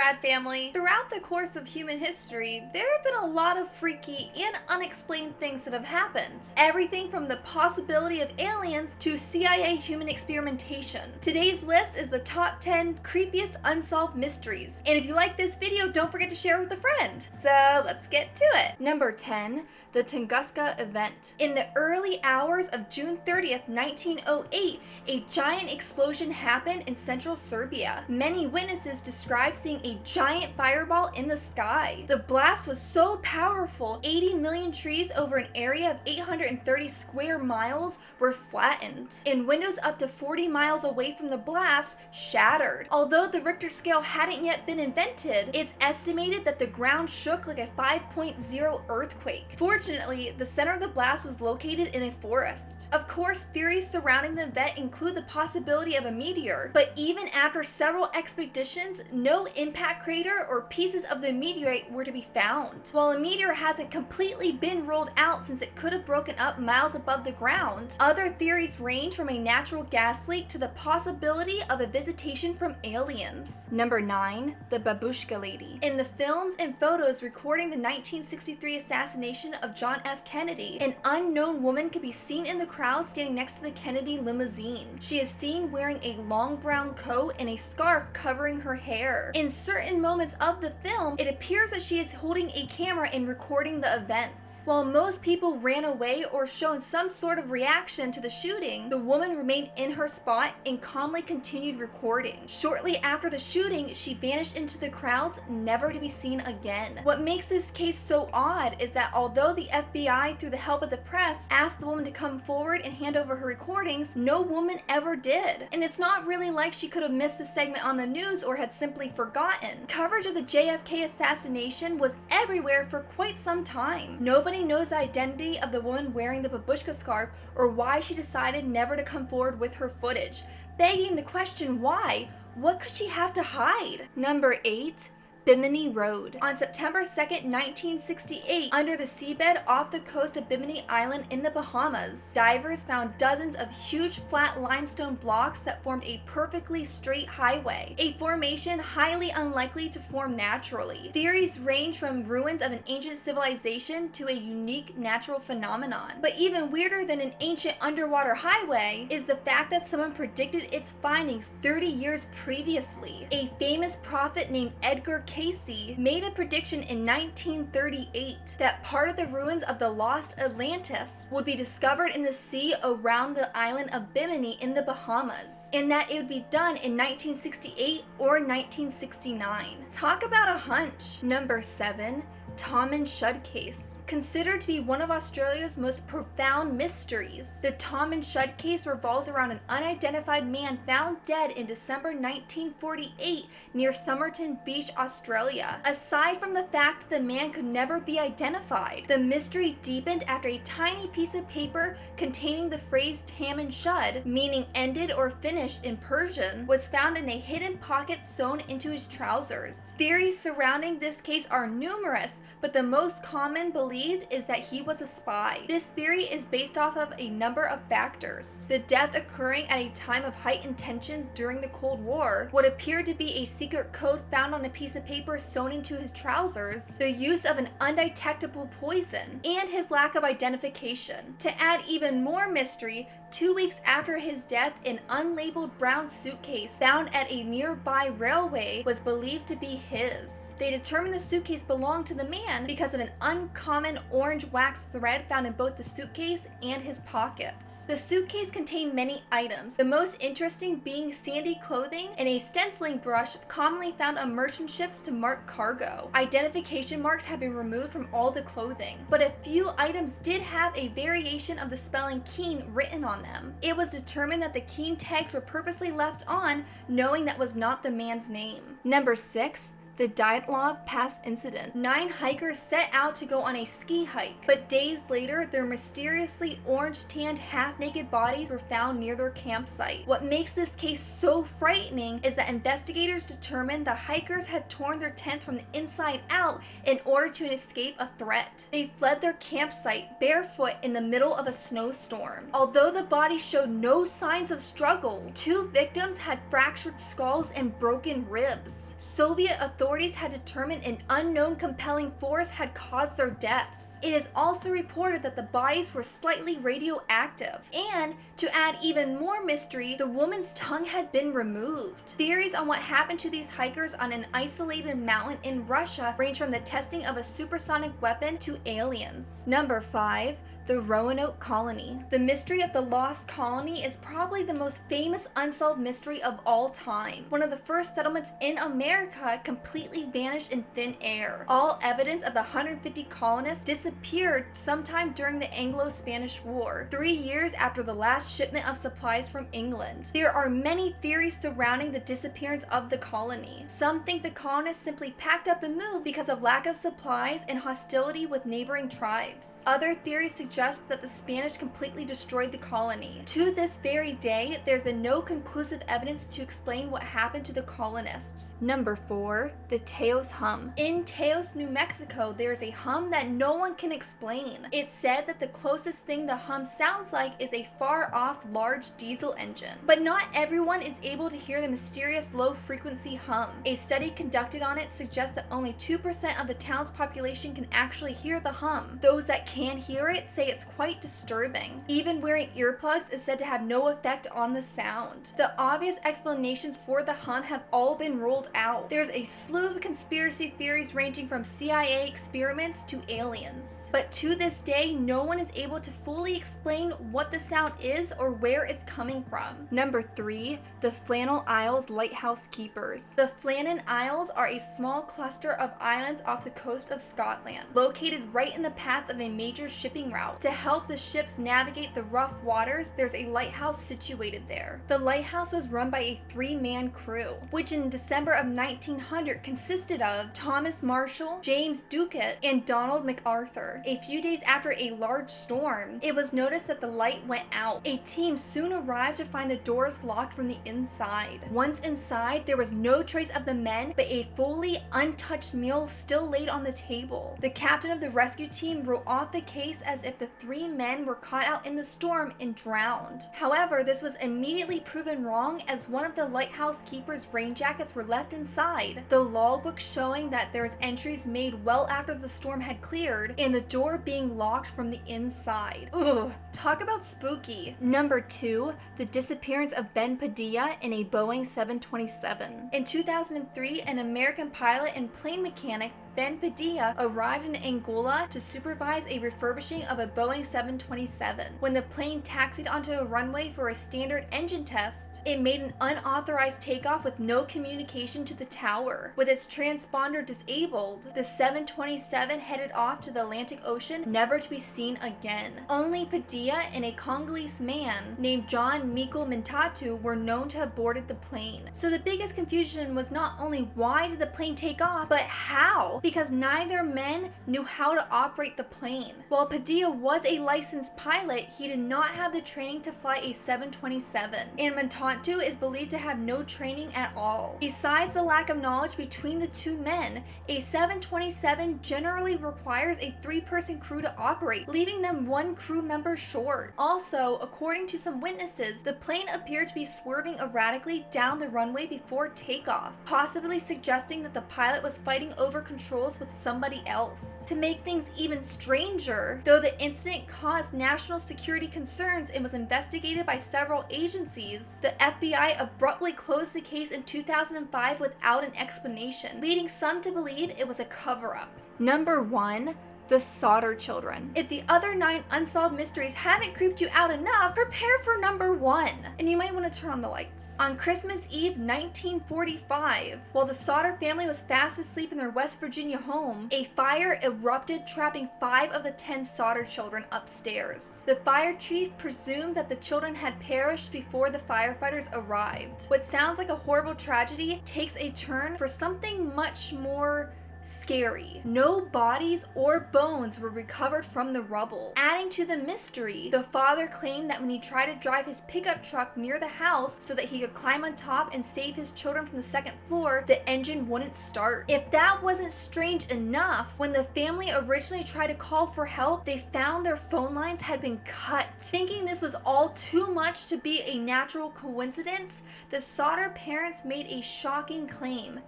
rad family. Throughout the course of human history, there have been a lot of freaky and unexplained things that have happened. Everything from the possibility of aliens to CIA human experimentation. Today's list is the top 10 creepiest unsolved mysteries. And if you like this video, don't forget to share with a friend. So let's get to it. Number 10. The Tunguska Event. In the early hours of June 30th, 1908, a giant explosion happened in central Serbia. Many witnesses described seeing a giant fireball in the sky. The blast was so powerful, 80 million trees over an area of 830 square miles were flattened, and windows up to 40 miles away from the blast shattered. Although the Richter scale hadn't yet been invented, it's estimated that the ground shook like a 5.0 earthquake. Fortunately, the center of the blast was located in a forest. Of course, theories surrounding the event include the possibility of a meteor, but even after several expeditions, no impact crater or pieces of the meteorite were to be found. While a meteor hasn't completely been ruled out since it could have broken up miles above the ground, other theories range from a natural gas leak to the possibility of a visitation from aliens. Number 9. The Babushka Lady. In the films and photos recording the 1963 assassination of John F. Kennedy, an unknown woman could be seen in the crowd standing next to the Kennedy limousine. She is seen wearing a long brown coat and a scarf covering her hair. In certain moments of the film, it appears that she is holding a camera and recording the events. While most people ran away or shown some sort of reaction to the shooting, the woman remained in her spot and calmly continued recording. Shortly after the shooting, she vanished into the crowds, never to be seen again. What makes this case so odd is that although the FBI, through the help of the press, asked the woman to come forward and hand over her recordings, no woman ever did. And it's not really like she could have missed the segment on the news or had simply forgotten. Coverage of the JFK assassination was everywhere for quite some time. Nobody knows the identity of the woman wearing the babushka scarf or why she decided never to come forward with her footage. Begging the question, why? What could she have to hide? Number 8. Bimini Road. On September 2nd, 1968, under the seabed off the coast of Bimini Island in the Bahamas, divers found dozens of huge flat limestone blocks that formed a perfectly straight highway, a formation highly unlikely to form naturally. Theories range from ruins of an ancient civilization to a unique natural phenomenon. But even weirder than an ancient underwater highway is the fact that someone predicted its findings 30 years previously. A famous prophet named Edgar Casey made a prediction in 1938 that part of the ruins of the lost Atlantis would be discovered in the sea around the island of Bimini in the Bahamas, and that it would be done in 1968 or 1969. Talk about a hunch. Number 7. Tom and Shud case. Considered to be one of Australia's most profound mysteries, the Tom and Shud case revolves around an unidentified man found dead in December 1948 near Somerton Beach, Australia. Aside from the fact that the man could never be identified, the mystery deepened after a tiny piece of paper containing the phrase Tam and Shud, meaning ended or finished in Persian, was found in a hidden pocket sewn into his trousers. Theories surrounding this case are numerous, but the most common believed is that he was a spy. This theory is based off of a number of factors. The death occurring at a time of heightened tensions during the Cold War, what appeared to be a secret code found on a piece of paper sewn into his trousers, the use of an undetectable poison, and his lack of identification. To add even more mystery, 2 weeks after his death, an unlabeled brown suitcase found at a nearby railway was believed to be his. They determined the suitcase belonged to the man because of an uncommon orange wax thread found in both the suitcase and his pockets. The suitcase contained many items, the most interesting being sandy clothing and a stenciling brush commonly found on merchant ships to mark cargo. Identification marks have been removed from all the clothing, but a few items did have a variation of the spelling Keen written on them. It was determined that the Keen tags were purposely left on, knowing that was not the man's name. Number 6. The Dyatlov Pass Incident. 9 hikers set out to go on a ski hike, but days later, their mysteriously orange-tanned, half-naked bodies were found near their campsite. What makes this case so frightening is that investigators determined the hikers had torn their tents from the inside out in order to escape a threat. They fled their campsite barefoot in the middle of a snowstorm. Although the bodies showed no signs of struggle, 2 victims had fractured skulls and broken ribs. Soviet authorities authorities had determined an unknown compelling force had caused their deaths. It is also reported that the bodies were slightly radioactive. And, to add even more mystery, the woman's tongue had been removed. Theories on what happened to these hikers on an isolated mountain in Russia range from the testing of a supersonic weapon to aliens. Number 5. The Roanoke Colony. The mystery of the lost colony is probably the most famous unsolved mystery of all time. One of the first settlements in America completely vanished in thin air. All evidence of the 150 colonists disappeared sometime during the Anglo-Spanish War, 3 years after the last shipment of supplies from England. There are many theories surrounding the disappearance of the colony. Some think the colonists simply packed up and moved because of lack of supplies and hostility with neighboring tribes. Other theories suggest that the Spanish completely destroyed the colony. To this very day, there's been no conclusive evidence to explain what happened to the colonists. Number 4. The Taos Hum. In Taos, New Mexico, there's a hum that no one can explain. It's said that the closest thing the hum sounds like is a far-off large diesel engine. But not everyone is able to hear the mysterious low-frequency hum. A study conducted on it suggests that only 2% of the town's population can actually hear the hum. Those that can hear it say it's quite disturbing. Even wearing earplugs is said to have no effect on the sound. The obvious explanations for the hum have all been ruled out. There's a slew of conspiracy theories ranging from CIA experiments to aliens. But to this day, no one is able to fully explain what the sound is or where it's coming from. Number 3. The Flannel Isles Lighthouse Keepers. The Flannel Isles are a small cluster of islands off the coast of Scotland, located right in the path of a major shipping route. To help the ships navigate the rough waters, there's a lighthouse situated there. The lighthouse was run by a 3-man crew, which in December of 1900 consisted of Thomas Marshall, James Ducat, and Donald MacArthur. A few days after a large storm, it was noticed that the light went out. A team soon arrived to find the doors locked from the inside. Once inside, there was no trace of the men, but a fully untouched meal still laid on the table. The captain of the rescue team wrote off the case as if the 3 men were caught out in the storm and drowned. However, this was immediately proven wrong as one of the lighthouse keepers' rain jackets were left inside. The logbook showing that there was entries made well after the storm had cleared and the door being locked from the inside. Ugh, talk about spooky. Number 2. The Disappearance of Ben Padilla in a Boeing 727. In 2003, an American pilot and plane mechanic, Ben Padilla, arrived in Angola to supervise a refurbishing of a Boeing 727. When the plane taxied onto a runway for a standard engine test, it made an unauthorized takeoff with no communication to the tower. With its transponder disabled, the 727 headed off to the Atlantic Ocean, never to be seen again. Only Padilla and a Congolese man named John Michael Mintatu were known to have boarded the plane. So the biggest confusion was not only why did the plane take off, but how? Because neither men knew how to operate the plane. While Padilla was a licensed pilot, he did not have the training to fly a 727, and Mintatu is believed to have no training at all. Besides the lack of knowledge between the 2 men, a 727 generally requires a 3-person crew to operate, leaving them 1 crew member short. Also, according to some witnesses, the plane appeared to be swerving erratically down the runway before takeoff, possibly suggesting that the pilot was fighting over control with somebody else. To make things even stranger, though the incident caused national security concerns and was investigated by several agencies, the FBI abruptly closed the case in 2005 without an explanation, leading some to believe it was a cover-up. Number 1. The Soldering Children. If the other 9 unsolved mysteries haven't creeped you out enough, prepare for number 1. And you might want to turn on the lights. On Christmas Eve 1945, while the Solder family was fast asleep in their West Virginia home, a fire erupted, trapping 5 of the 10 Solder children upstairs. The fire chief presumed that the children had perished before the firefighters arrived. What sounds like a horrible tragedy takes a turn for something much more scary. No bodies or bones were recovered from the rubble. Adding to the mystery, the father claimed that when he tried to drive his pickup truck near the house so that he could climb on top and save his children from the 2nd floor, the engine wouldn't start. If that wasn't strange enough, when the family originally tried to call for help, they found their phone lines had been cut. Thinking this was all too much to be a natural coincidence, the Solder parents made a shocking claim.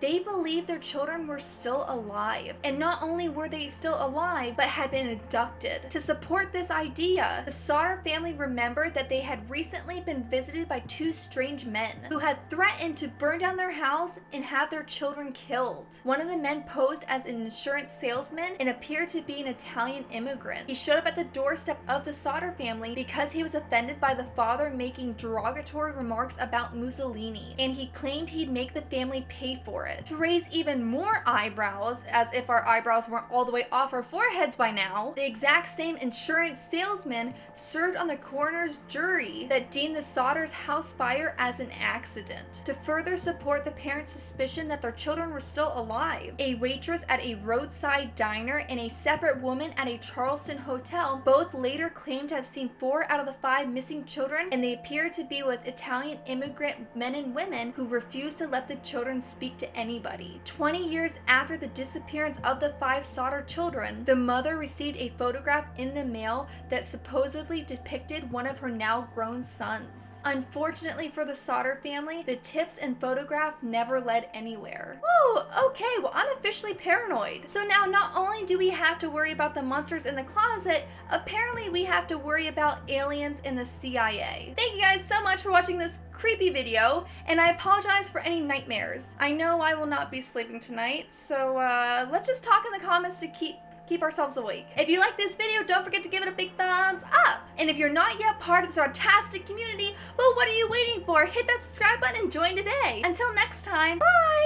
They believed their children were still alive. And not only were they still alive, but had been abducted. To support this idea, the Sauter family remembered that they had recently been visited by two strange men who had threatened to burn down their house and have their children killed. One of the men posed as an insurance salesman and appeared to be an Italian immigrant. He showed up at the doorstep of the Sauter family because he was offended by the father making derogatory remarks about Mussolini, and he claimed he'd make the family pay for it. To raise even more eyebrows, as if our eyebrows weren't all the way off our foreheads by now, the exact same insurance salesman served on the coroner's jury that deemed the Sauter's house fire as an accident. To further support the parents' suspicion that their children were still alive, a waitress at a roadside diner and a separate woman at a Charleston hotel both later claimed to have seen 4 out of the 5 missing children, and they appeared to be with Italian immigrant men and women who refused to let the children speak to anybody. 20 years after the disappearance of the 5 Sauter children, the mother received a photograph in the mail that supposedly depicted one of her now grown sons. Unfortunately for the Sauter family, the tips and photograph never led anywhere. Whoa, okay, well I'm officially paranoid. So now not only do we have to worry about the monsters in the closet, apparently we have to worry about aliens in the CIA. Thank you guys so much for watching this creepy video, and I apologize for any nightmares. I know I will not be sleeping tonight, so let's just talk in the comments to keep ourselves awake. If you like this video, don't forget to give it a big thumbs up. And if you're not yet part of this fantastic community, well, what are you waiting for? Hit that subscribe button and join today. Until next time, bye!